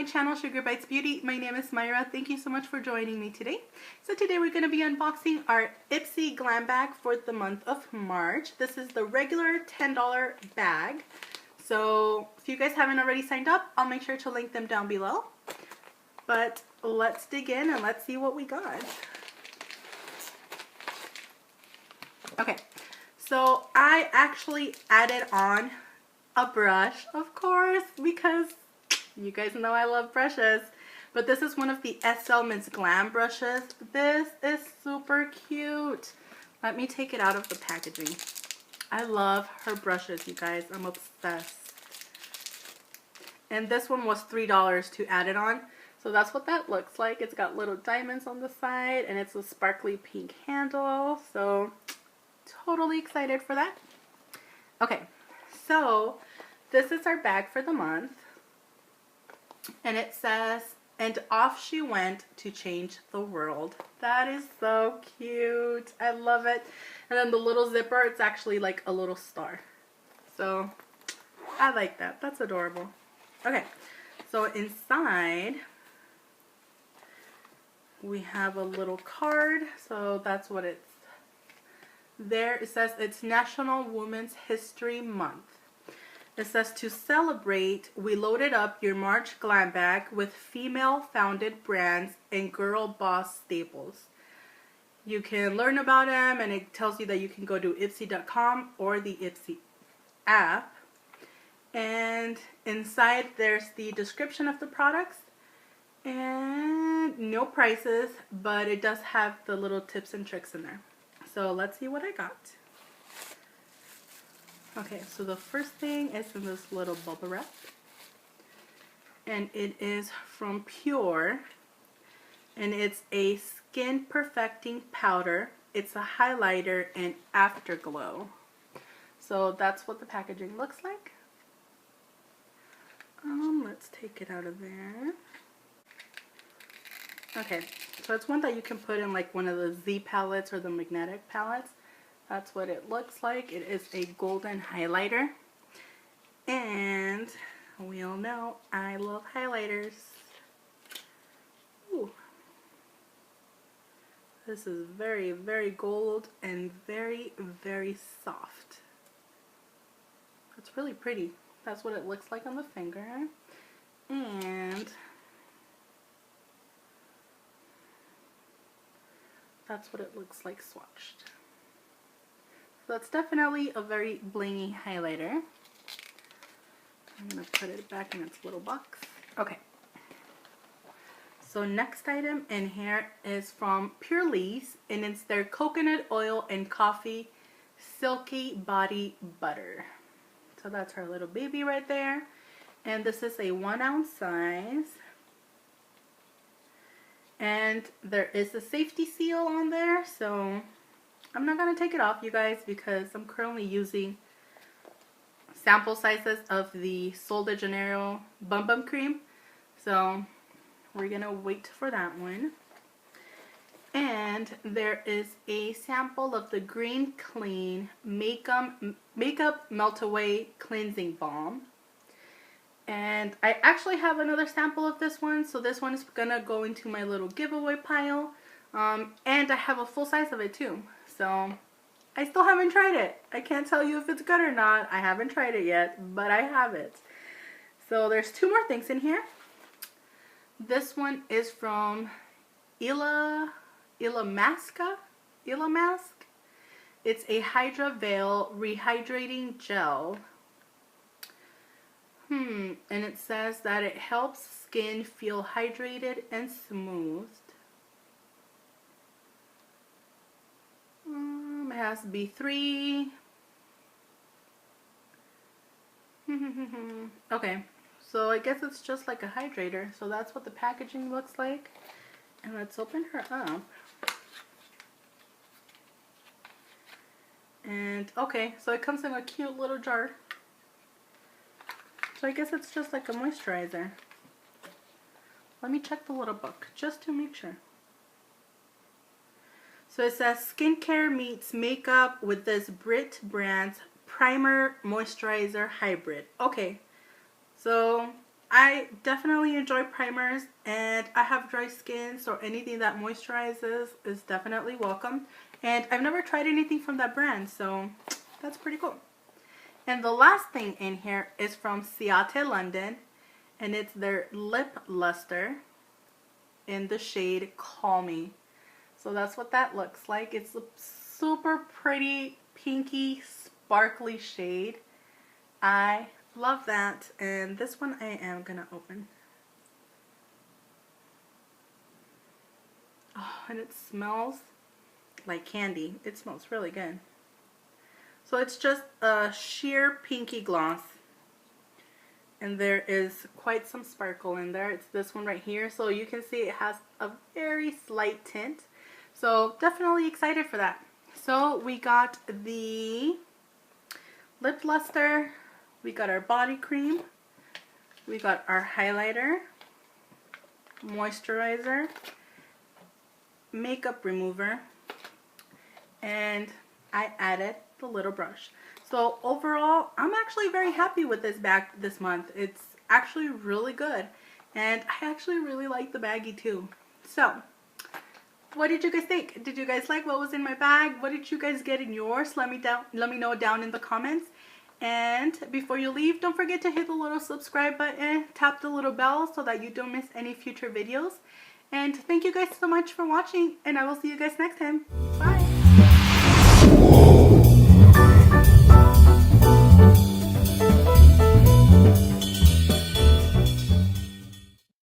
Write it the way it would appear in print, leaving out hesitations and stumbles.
my channel, Sugar Bites Beauty. My name is Myra. Thank you so much for joining me today. So today we're going to be unboxing our Ipsy Glam bag for the month of March. This is the regular $10 bag. So if you guys haven't already signed up, I'll make sure to link them down below. But let's dig in and let's see what we got. Okay, so I actually added on a brush, of course, because you guys know I love brushes. But this is one of the Miss Glam brushes. This is super cute. Let me take it out of the packaging. I love her brushes, you guys. I'm obsessed. And this one was $3 to add it on. So that's what that looks like. It's got little diamonds on the side and it's a sparkly pink handle. So totally excited for that. Okay, so this is our bag for the month. And it says, "And off she went to change the world." That is so cute. I love it. And then the little zipper, it's actually like a little star. So I like that. That's adorable. Okay, so inside we have a little card. So that's what it's there. It says it's National Women's History Month. It says, "To celebrate, we loaded up your March glam bag with female-founded brands and girl boss staples. You can learn about them, and it tells you that you can go to Ipsy.com or the Ipsy app. And inside there's the description of the products and no prices, but it does have the little tips and tricks in there. So let's see what I got. Okay, so the first thing is in this little bubble wrap, and it is from Pure, and it's a skin perfecting powder. It's a highlighter and afterglow. So that's what the packaging looks like. Let's take it out of there. Okay, so it's one that you can put in like one of the Z palettes or the magnetic palettes. That's what it looks like. It is a golden highlighter. And we all know I love highlighters. Ooh. This is very, very gold and very, very soft. It's really pretty. That's what it looks like on the finger. And that's what it looks like swatched. So that's definitely a very blingy highlighter. I'm going to put it back in its little box. Okay. So next item in here is from Pure Leaves, and it's their coconut oil and coffee silky body butter. So that's our little baby right there. And this is a 1 ounce size. And there is a safety seal on there, so I'm not going to take it off, you guys, because I'm currently using sample sizes of the Sol de Janeiro Bum Bum Cream. So we're going to wait for that one. And there is a sample of the Green Clean Makeup Melt Away Cleansing Balm. And I actually have another sample of this one, so this one is going to go into my little giveaway pile. And I have a full size of it too. So I still haven't tried it. I can't tell you if it's good or not. I haven't tried it yet, but I have it. So there's 2 more things in here. This one is from Mask. It's a Hydra Veil Rehydrating Gel. And it says that it helps skin feel hydrated and smoothed. It has B3. Okay, so I guess it's just like a hydrator. So that's what the packaging looks like. And let's open her up. And okay, so it comes in a cute little jar. So I guess it's just like a moisturizer. Let me check the little book just to make sure. So it says skincare meets makeup with this Brit brand's primer moisturizer hybrid. Okay, so I definitely enjoy primers, and I have dry skin, so anything that moisturizes is definitely welcome. And I've never tried anything from that brand, so that's pretty cool. And the last thing in here is from Ciate London, and it's their lip luster in the shade Call Me. So that's what that looks like. It's a super pretty pinky sparkly shade. I love that. And this one I am gonna open. Oh, and it smells like candy. It smells really good. So it's just a sheer pinky gloss, and there is quite some sparkle in there. It's this one right here, so you can see it has a very slight tint. So definitely excited for that. So we got the lip luster, we got our body cream, we got our highlighter, moisturizer, makeup remover, and I added the little brush. So overall, I'm actually very happy with this bag this month. It's actually really good, and I actually really like the baggie too. So what did you guys think? Did you guys like what was in my bag? What did you guys get in yours? Let me know down in the comments. And before you leave, don't forget to hit the little subscribe button, tap the little bell so that you don't miss any future videos. And thank you guys so much for watching, and I will see you guys next time. Bye!